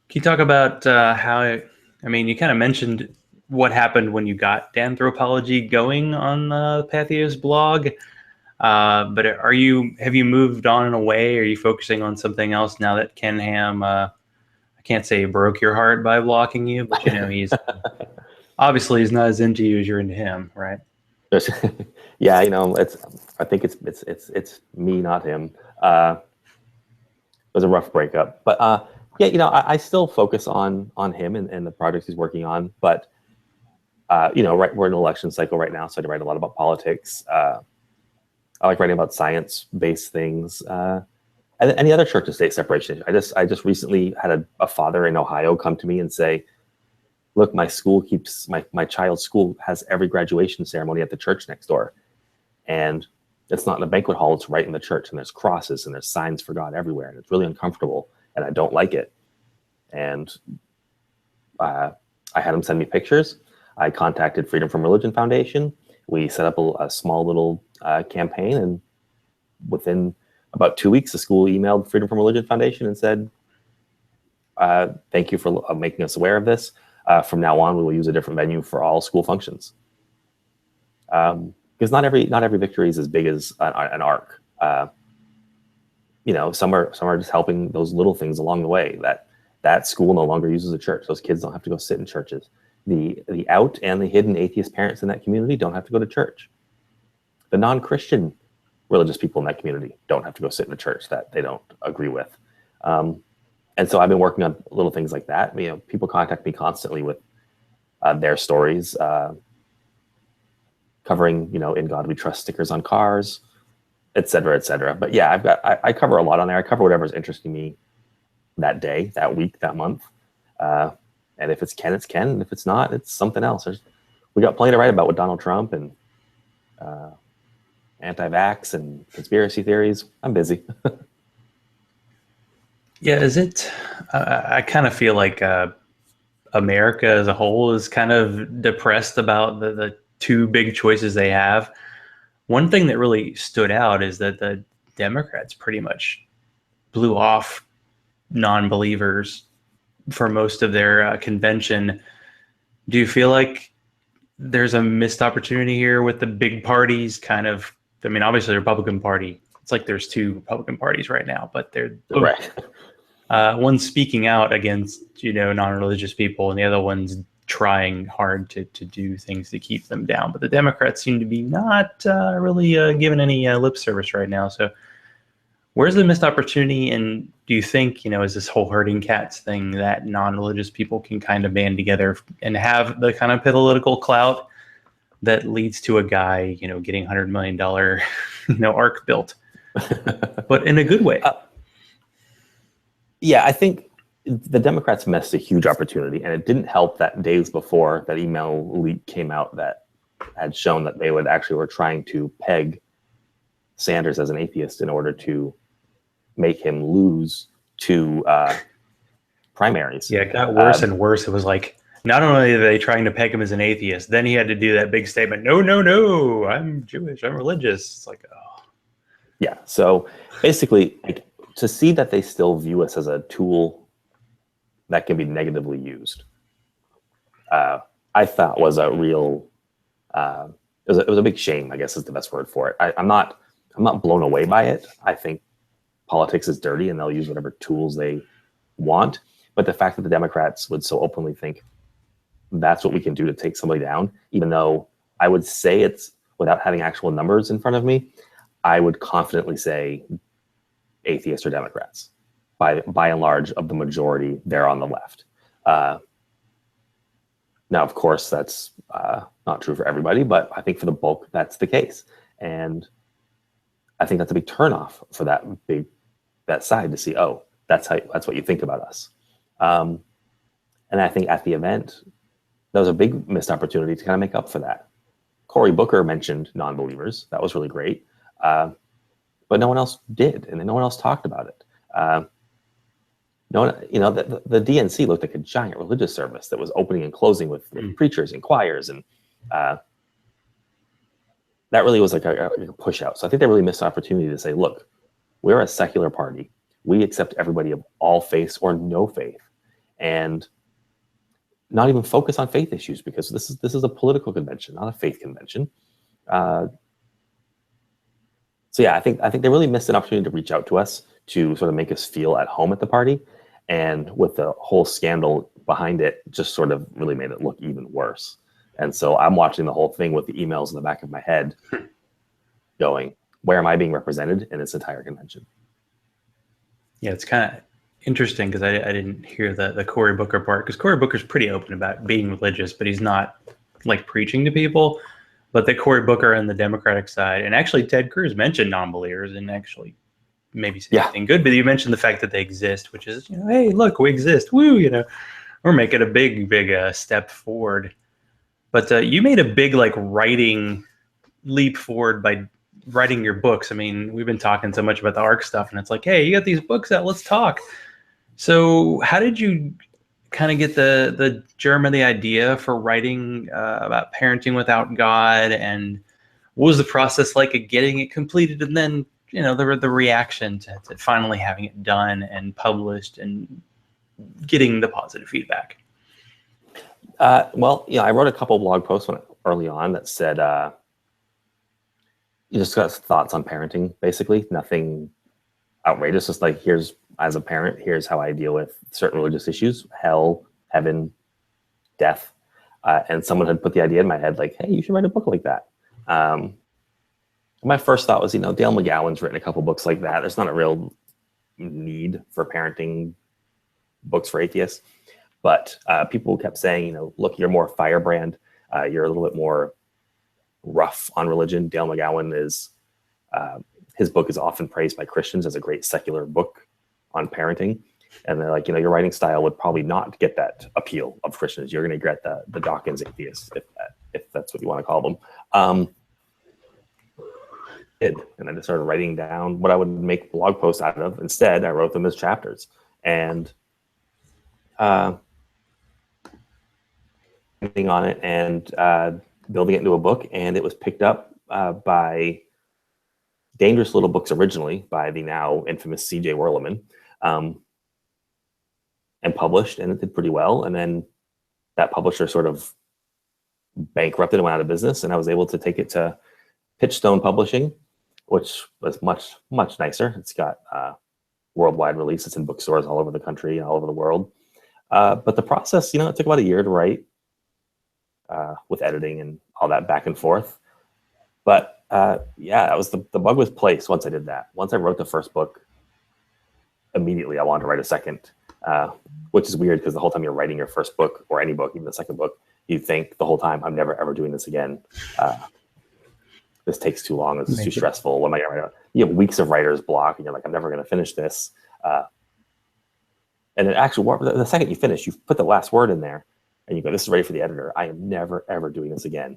can you talk about you kind of mentioned what happened when you got Danthropology going on the Patheos blog. But have you moved on in a way? Are you focusing on something else now that Ken Ham, I can't say he broke your heart by blocking you, but he's obviously he's not as into you as you're into him, right? Yeah, I think it's me, not him. It was a rough breakup, but I still focus on him and the projects he's working on. But we're in an election cycle right now, so I write a lot about politics. I like writing about science-based things. And the other church-to-state separation. I just recently had a father in Ohio come to me and say, look, my school my child's school has every graduation ceremony at the church next door. And it's not in a banquet hall, it's right in the church. And there's crosses and there's signs for God everywhere. And it's really uncomfortable. And I don't like it. And I had him send me pictures. I contacted Freedom from Religion Foundation. We set up a small little campaign. And within about 2 weeks, the school emailed Freedom from Religion Foundation and said, thank you for making us aware of this. From now on, we will use a different venue for all school functions. Because not every victory is as big as an arc. some are just helping those little things along the way. That school no longer uses a church. Those kids don't have to go sit in churches. The out and the hidden atheist parents in that community don't have to go to church. The non-Christian religious people in that community don't have to go sit in a church that they don't agree with. And so I've been working on little things like that. People contact me constantly with their stories, covering, In God We Trust stickers on cars, et cetera, et cetera. But yeah, I cover a lot on there. I cover whatever's interesting me that day, that week, that month. And if it's Ken, it's Ken. And if it's not, it's something else. We got plenty to write about with Donald Trump and anti-vax and conspiracy theories. I'm busy. Yeah, is it? I kind of feel like America as a whole is kind of depressed about the two big choices they have. One thing that really stood out is that the Democrats pretty much blew off non-believers for most of their convention. Do you feel like there's a missed opportunity here with the big parties kind of? I mean, obviously the Republican Party, it's like there's two Republican parties right now, but they're right. One's speaking out against, non-religious people, and the other one's trying hard to do things to keep them down. But the Democrats seem to be not really giving any lip service right now. So where's the missed opportunity? And do you think, is this whole herding cats thing that non-religious people can kind of band together and have the kind of political clout that leads to a guy, getting $100 million, ark built, but in a good way? Yeah, I think the Democrats missed a huge opportunity, and it didn't help that days before that email leak came out that had shown that they were trying to peg Sanders as an atheist in order to make him lose two primaries. Yeah, it got worse and worse. It was like, not only are they trying to peg him as an atheist, then he had to do that big statement, no, I'm Jewish, I'm religious. It's like, oh. Yeah, so basically, to see that they still view us as a tool that can be negatively used, I thought was a real, it was a big shame, I guess is the best word for it. I'm not blown away by it. I think politics is dirty and they'll use whatever tools they want. But the fact that the Democrats would so openly think that's what we can do to take somebody down, even though I would say it's, without having actual numbers in front of me, I would confidently say atheists or Democrats. By and large, of the majority, they're on the left. Now, of course, that's not true for everybody, but I think for the bulk, that's the case. And I think that's a big turnoff for that side to see, oh, that's what you think about us. And I think at the event, that was a big missed opportunity to kind of make up for that. Cory Booker mentioned non-believers. That was really great. But no one else did, and no one else talked about it. No one, the DNC looked like a giant religious service that was opening and closing with preachers and choirs, and that really was like a push out. So I think they really missed an opportunity to say, look, we're a secular party. We accept everybody of all faiths or no faith, and not even focus on faith issues, because this is a political convention, not a faith convention. So yeah, I think they really missed an opportunity to reach out to us to sort of make us feel at home at the party, and with the whole scandal behind it, just sort of really made it look even worse. And so I'm watching the whole thing with the emails in the back of my head, going, where am I being represented in this entire convention? Yeah, it's kind of interesting because I didn't hear the Cory Booker part, because Cory Booker's pretty open about being religious, but he's not like preaching to people. But the Cory Booker and the Democratic side, and actually Ted Cruz mentioned non-believers and actually maybe say anything good, but you mentioned the fact that they exist, which is, hey, look, we exist. Woo, we're making a big step forward. But you made a big writing leap forward by writing your books. I mean, we've been talking so much about the ARC stuff, and it's like, hey, you got these books out, let's talk. So how did you kind of get the germ of the idea for writing about parenting without God, and what was the process like of getting it completed, and then the reaction to finally having it done and published and getting the positive feedback? Well, I wrote a couple of blog posts early on that said, you just got thoughts on parenting, basically. Nothing outrageous. Just like, here's, as a parent, here's how I deal with certain religious issues: hell, heaven, death. And someone had put the idea in my head, like, hey, you should write a book like that. My first thought was, Dale McGowan's written a couple books like that. There's not a real need for parenting books for atheists. But people kept saying, look, you're more firebrand. You're a little bit more rough on religion. Dale McGowan is, his book is often praised by Christians as a great secular book on parenting. And they're like, your writing style would probably not get that appeal of Christians. You're going to get the Dawkins atheists, if that's what you want to call them. And I just started writing down what I would make blog posts out of. Instead, I wrote them as chapters. And on it and building it into a book, and it was picked up by Dangerous Little Books originally, by the now infamous C.J. Werleman, and published, and it did pretty well. And then that publisher sort of bankrupted and went out of business, and I was able to take it to Pitchstone Publishing, which was much, much nicer. It's got worldwide release. It's in bookstores all over the country and all over the world. But the process, it took about a year to write, with editing and all that back and forth. But that was the bug was placed once I did that. Once I wrote the first book, immediately I wanted to write a second, which is weird because the whole time you're writing your first book, or any book, even the second book, you think the whole time, I'm never ever doing this again. This takes too long. This is too stressful. What am I going to write? You have weeks of writer's block, and you're like, I'm never going to finish this. And then actually, the second you finish, you put the last word in there, and you go, this is ready for the editor. I am never, ever doing this again.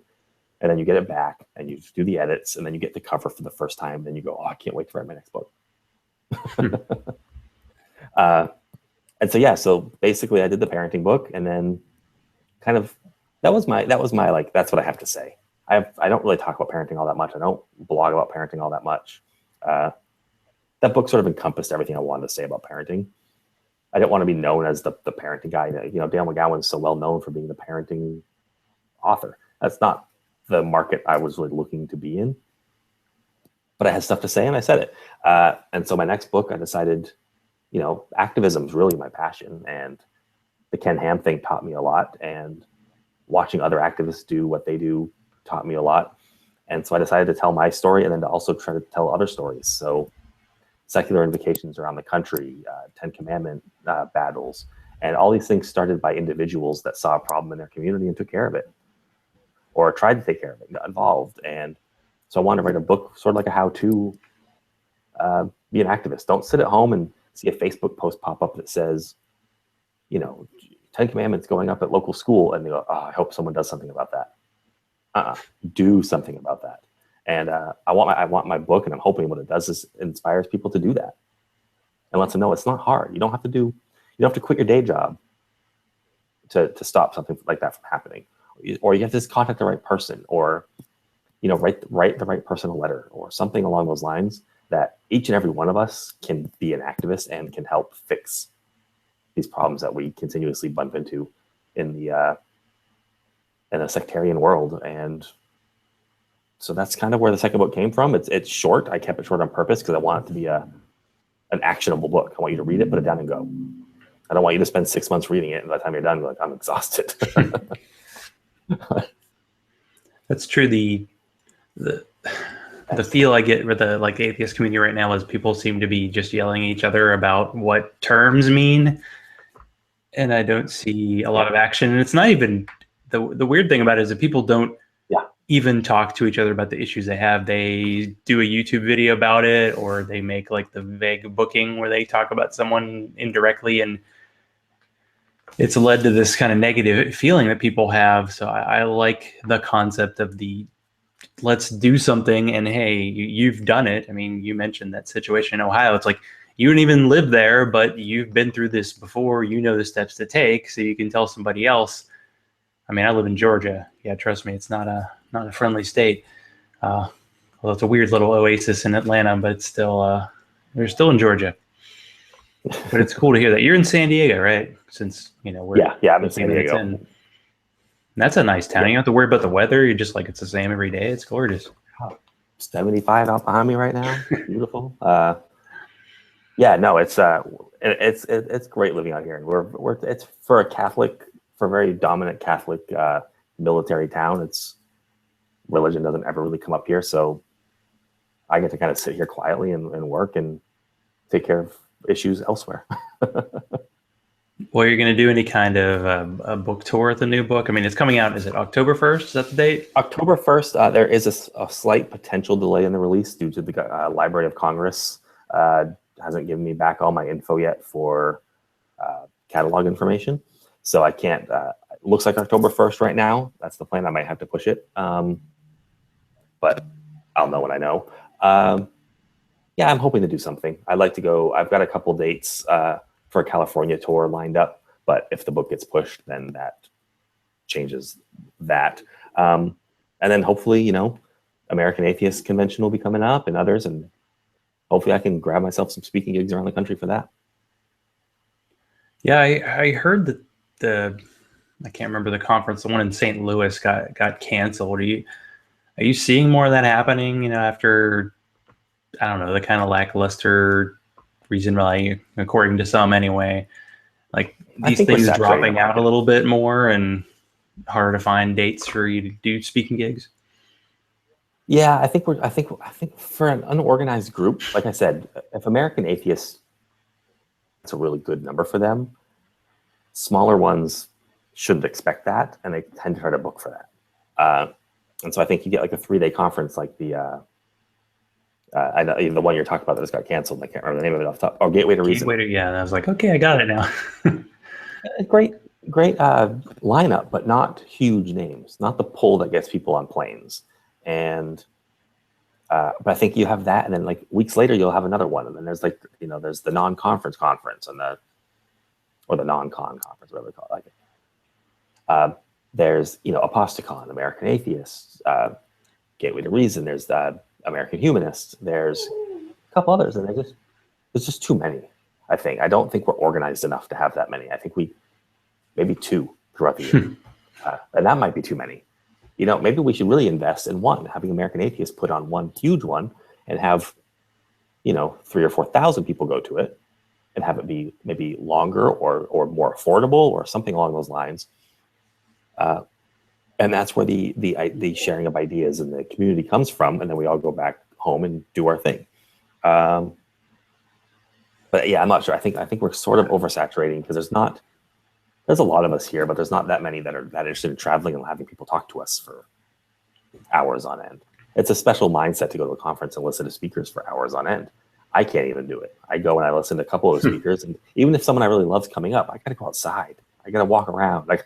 And then you get it back, and you do the edits, and then you get the cover for the first time. And then you go, I can't wait to write my next book. And so basically I did the parenting book, and then kind of, that was my like, that's what I have to say. I don't really talk about parenting all that much. I don't blog about parenting all that much. That book sort of encompassed everything I wanted to say about parenting. I didn't want to be known as the parenting guy. Dale McGowan is so well known for being the parenting author. That's not the market I was really looking to be in. But I had stuff to say, and I said it. And so my next book, I decided, activism is really my passion. And the Ken Ham thing taught me a lot. And watching other activists do what they do taught me a lot. And so I decided to tell my story, and then to also try to tell other stories. So secular invocations around the country, Ten Commandment battles, and all these things started by individuals that saw a problem in their community and took care of it, or tried to take care of it, got involved. And so I wanted to write a book, sort of like a how-to be an activist. Don't sit at home and see a Facebook post pop up that says, Ten Commandments going up at local school, and they go, I hope someone does something about that. Do something about that. And I want my book, and I'm hoping what it does is inspires people to do that, and lets them know it's not hard. You don't have to quit your day job to stop something like that from happening, or you have to just contact the right person, or write the right person a letter, or something along those lines, that each and every one of us can be an activist and can help fix these problems that we continuously bump into in the sectarian world. And so that's kind of where the second book came from. It's short. I kept it short on purpose because I want it to be an actionable book. I want you to read it, put it down, and go. I don't want you to spend 6 months reading it, and by the time you're done, you're like, I'm exhausted. That's true. The feel I get with the atheist community right now is people seem to be just yelling at each other about what terms mean, and I don't see a lot of action. And it's not even the weird thing about it is that people don't even talk to each other about the issues they have. They do a YouTube video about it, or they make like the vague booking where they talk about someone indirectly, and it's led to this kind of negative feeling that people have. So I like the concept of let's do something, and hey, you've done it. I mean, you mentioned that situation in Ohio. It's like, you didn't even live there, but you've been through this before. You know the steps to take, so you can tell somebody else. I mean, I live in Georgia. Yeah, trust me, it's not a friendly state. Well, it's a weird little oasis in Atlanta, but it's still we're still in Georgia. But it's cool to hear that you're in San Diego, right? Since we're I'm in San Diego. That's a nice town. You don't have to worry about the weather. You're just like, it's the same every day. It's gorgeous. 75 out behind me right now. Beautiful. Yeah, no, it's great living out here, and we're it's for a very dominant Catholic military town. It's religion doesn't ever really come up here, so I get to kind of sit here quietly and work and take care of issues elsewhere. Well, you're going to do any kind of a book tour with the new book? I mean, it's coming out. Is it October 1st? Is that the date? October 1st. There is a slight potential delay in the release due to the Library of Congress hasn't given me back all my info yet for catalog information, so I can't. It looks like October 1st right now. That's the plan. I might have to push it, but I'll know when I know. Yeah, I'm hoping to do something. I'd like to go. I've got a couple dates for a California tour lined up, but if the book gets pushed, then that changes that. And then hopefully, American Atheist Convention will be coming up and others, and hopefully I can grab myself some speaking gigs around the country for that. Yeah, I heard that I can't remember the conference, the one in St. Louis got canceled. Are you seeing more of that happening, after, I don't know, the kind of lackluster reason, really, according to some anyway, like these things dropping out a little bit more and harder to find dates for you to do speaking gigs? Yeah, I think for an unorganized group, like I said, if American Atheists, it's a really good number for them. Smaller ones shouldn't expect that, and they tend to try to book for that. And so I think you get like a 3-day conference, like the I know the one you're talking about that just got canceled. I can't remember the name of it off the top. Oh, Gateway to Reason. Yeah, and I was like, okay, I got it now. Great lineup, but not huge names. Not the pull that gets people on planes. And but I think you have that, and then like weeks later you'll have another one, and then there's like there's the non-conference conference and the non-con conference, whatever they call it. Like there's Aposticon, American Atheists, Gateway to Reason. There's the American Humanists. There's a couple others, and there's just too many. I don't think we're organized enough to have that many. I think maybe 2 throughout the year, and that might be too many. Maybe we should really invest in having American Atheists put on one huge one and have 3,000 or 4,000 people go to it, and have it be maybe longer or more affordable or something along those lines. And that's where the sharing of ideas in the community comes from, and then we all go back home and do our thing. But yeah, I'm not sure. I think we're sort of oversaturating because there's a lot of us here, but there's not that many that are that interested in traveling and having people talk to us for hours on end. It's a special mindset to go to a conference and listen to speakers for hours on end. I can't even do it. I go and I listen to a couple of the speakers, and even if someone I really love's coming up, I got to go outside. I got to walk around. I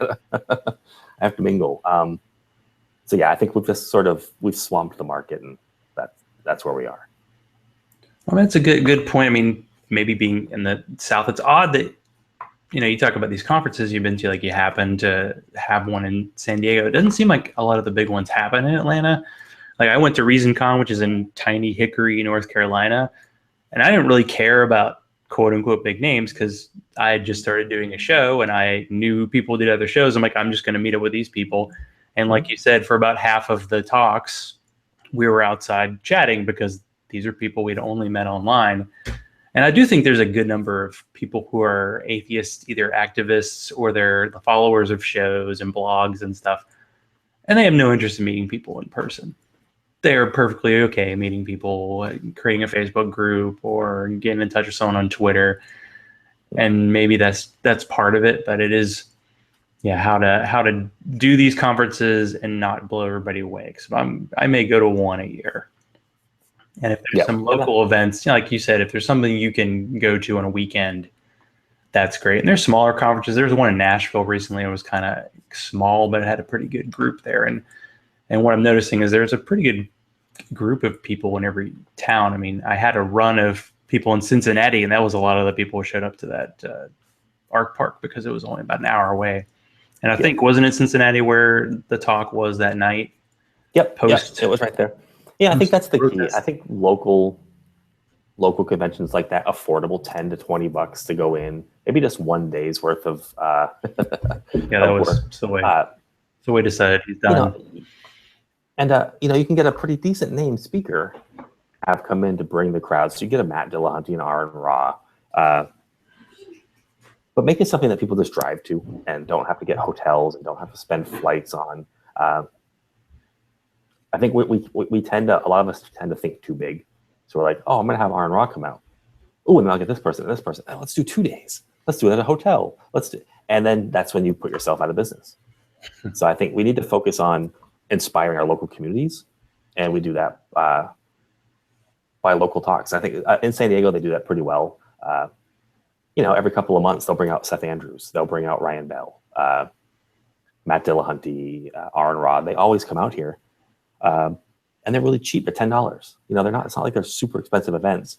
have to mingle. So yeah, I think we've swamped the market, and that's where we are. Well, that's a good point. I mean, maybe being in the South, it's odd that you talk about these conferences you've been to, like you happen to have one in San Diego. It doesn't seem like a lot of the big ones happen in Atlanta. Like I went to ReasonCon, which is in tiny Hickory, North Carolina, and I didn't really care about quote unquote big names because I had just started doing a show and I knew people did other shows. I'm like, I'm just going to meet up with these people. And like you said, for about half of the talks, we were outside chatting because these are people we'd only met online. And I do think there's a good number of people who are atheists, either activists or they're the followers of shows and blogs and stuff. And they have no interest in meeting people in person. They're perfectly okay meeting people, creating a Facebook group or getting in touch with someone on Twitter. And maybe that's part of it, but it is, how to do these conferences and not blow everybody away. Because I may go to one a year. And if there's some local events, like you said, if there's something you can go to on a weekend, that's great. And there's smaller conferences. There's one in Nashville recently. It was kind of small, but it had a pretty good group there. And what I'm noticing is there's a pretty good group of people in every town. I mean, I had a run of people in Cincinnati, and that was a lot of the people who showed up to that Arc Park because it was only about an hour away. And I think, wasn't it Cincinnati where the talk was that night? Yep, it was right there. Yeah, I think that's the key. I think local conventions like that, affordable, $10 to $20 to go in, maybe just one day's worth of. That was the way. The way to set it. He's done. And you can get a pretty decent name speaker have come in to bring the crowd. So you get a Matt Dillahunty and Aaron Ra, but make it something that people just drive to and don't have to get hotels and don't have to spend flights on. I think we tend to, a lot of us tend to think too big. So we're like, oh, I'm going to have Aaron Ra come out. Oh, and then I'll get this person and this person. Oh, let's do 2 days. Let's do it at a hotel. And then that's when you put yourself out of business. So I think we need to focus on inspiring our local communities, and we do that by local talks. I think in San Diego they do that pretty well. Every couple of months they'll bring out Seth Andrews, they'll bring out Ryan Bell, Matt Dillahunty, Aaron Ra. They always come out here, and they're really cheap. They're $10. They're not. It's not like they're super expensive events,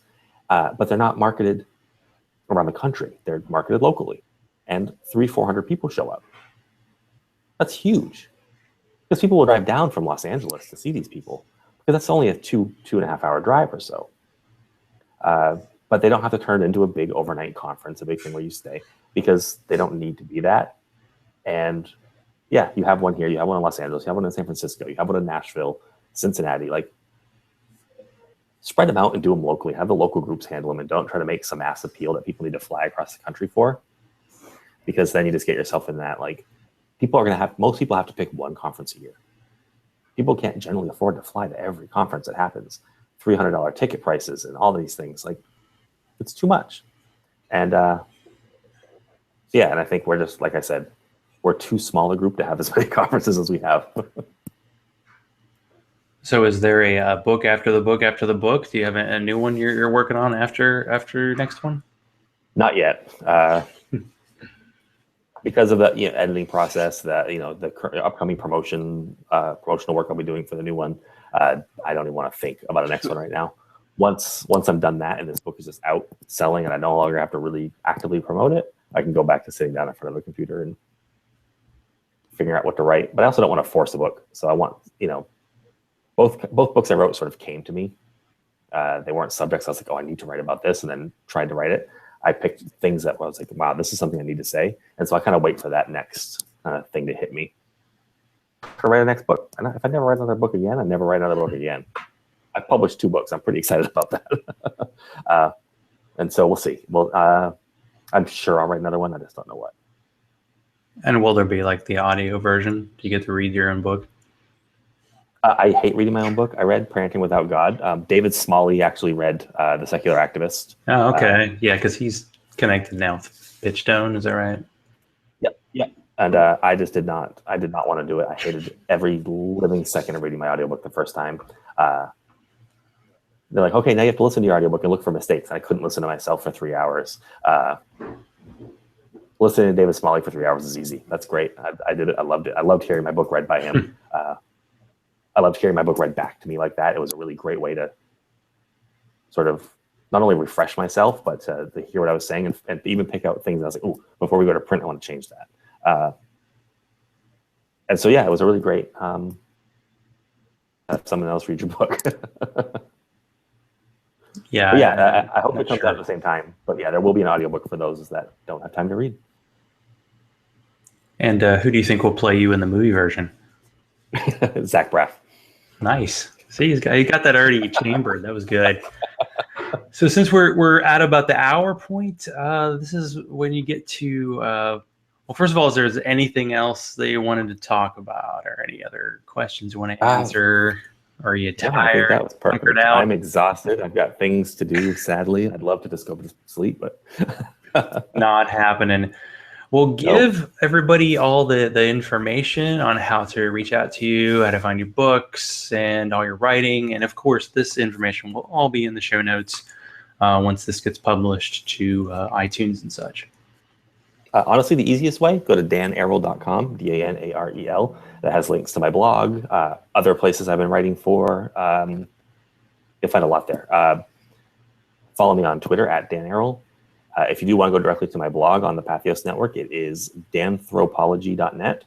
but they're not marketed around the country. They're marketed locally, and 300-400 people show up. That's huge, because people will drive down from Los Angeles to see these people, because that's only a 2.5 hour drive or so. But they don't have to turn it into a big overnight conference, a big thing where you stay, because they don't need to be that. And yeah, you have one here, you have one in Los Angeles, you have one in San Francisco, you have one in Nashville, Cincinnati. Like, spread them out and do them locally. Have the local groups handle them, and don't try to make some mass appeal that people need to fly across the country for, because then you just get yourself in that, like, most people have to pick one conference a year. People can't generally afford to fly to every conference that happens. $300 ticket prices and all these things. Like, it's too much. And and I think we're just, like I said, we're too small a group to have as many conferences as we have. So is there a book after the book after the book? Do you have a new one you're working on after next one? Not yet. Because of the editing process, that the upcoming promotional work I'll be doing for the new one, I don't even want to think about the next one right now. Once I'm done that and this book is just out selling and I no longer have to really actively promote it, I can go back to sitting down in front of a computer and figuring out what to write. But I also don't want to force a book. So I want, both books I wrote sort of came to me. They weren't subjects I was like, oh, I need to write about this, and then tried to write it. I picked things that I was like, wow, this is something I need to say. And so I kind of wait for that next thing to hit me to write a next book. And if I never write another book again, I never write another book again. I've published 2 books. I'm pretty excited about that. And so we'll see. Well, I'm sure I'll write another one. I just don't know what. And will there be like the audio version? Do you get to read your own book? I hate reading my own book. I read Parenting Without God. David Smalley actually read The Secular Activist. Oh, okay. Yeah, because he's connected now with Pitchstone. Is that right? Yep. And I did not want to do it. I hated every living second of reading my audiobook the first time. They're like, okay, now you have to listen to your audiobook and look for mistakes. I couldn't listen to myself for 3 hours. Listening to David Smalley for 3 hours is easy. That's great. I did it. I loved it. I loved hearing my book read by him. I loved hearing my book read back to me like that. It was a really great way to sort of not only refresh myself, but to hear what I was saying and even pick out things I was like, oh, before we go to print, I want to change that. And so, yeah, it was a really great have someone else read your book. Yeah. I hope it comes out at the same time. But yeah, there will be an audiobook for those that don't have time to read. And who do you think will play you in the movie version? Zach Braff. Nice. See, you got that already chambered. That was good. So since we're at about the hour point, this is when you get to well, first of all, is there anything else that you wanted to talk about, or any other questions you want to answer? Or are you tired? That was perfect. I'm exhausted. I've got things to do, sadly. I'd love to just go to sleep, but not happening. We'll give everybody all the information on how to reach out to you, how to find your books and all your writing. And of course, this information will all be in the show notes once this gets published to iTunes and such. Honestly, the easiest way, go to danarel.com, DANAREL. That has links to my blog, other places I've been writing for. You'll find a lot there. Follow me on Twitter at danarel. If you do want to go directly to my blog on the Patheos network, it is danthropology.net.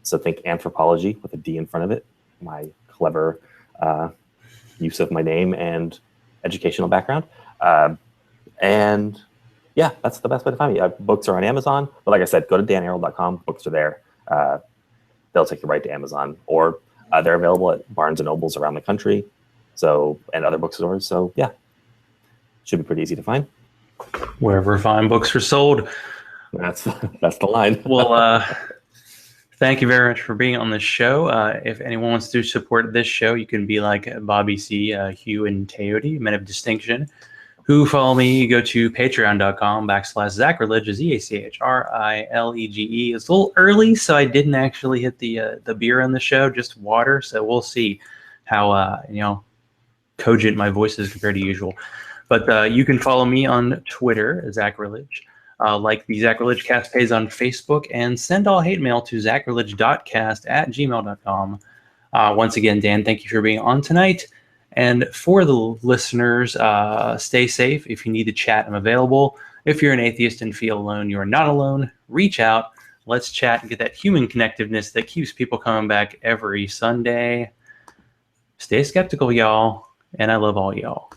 So think anthropology with a D in front of it. My clever use of my name and educational background. And yeah, that's the best way to find me. Books are on Amazon, but like I said, go to danarel.com. Books are there. They'll take you right to Amazon, or they're available at Barnes and Nobles around the country. So, and other bookstores. So yeah, should be pretty easy to find. Wherever fine books are sold. That's the line. Well, thank you very much for being on the show. If anyone wants to support this show, you can be like Bobby C, Hugh, and Teody, men of distinction, who follow me. Go to patreon.com/Zachrilege, ZACHRILEGE. It's a little early, so I didn't actually hit the beer on the show, just water. So we'll see how cogent my voice is compared to usual. But you can follow me on Twitter, Zachrilege. Like the Zachrilege Cast page on Facebook, and send all hate mail to zachrilege.cast@gmail.com. Once again, Dan, thank you for being on tonight. And for the listeners, stay safe. If you need to chat, I'm available. If you're an atheist and feel alone, you are not alone. Reach out. Let's chat and get that human connectiveness that keeps people coming back every Sunday. Stay skeptical, y'all. And I love all y'all.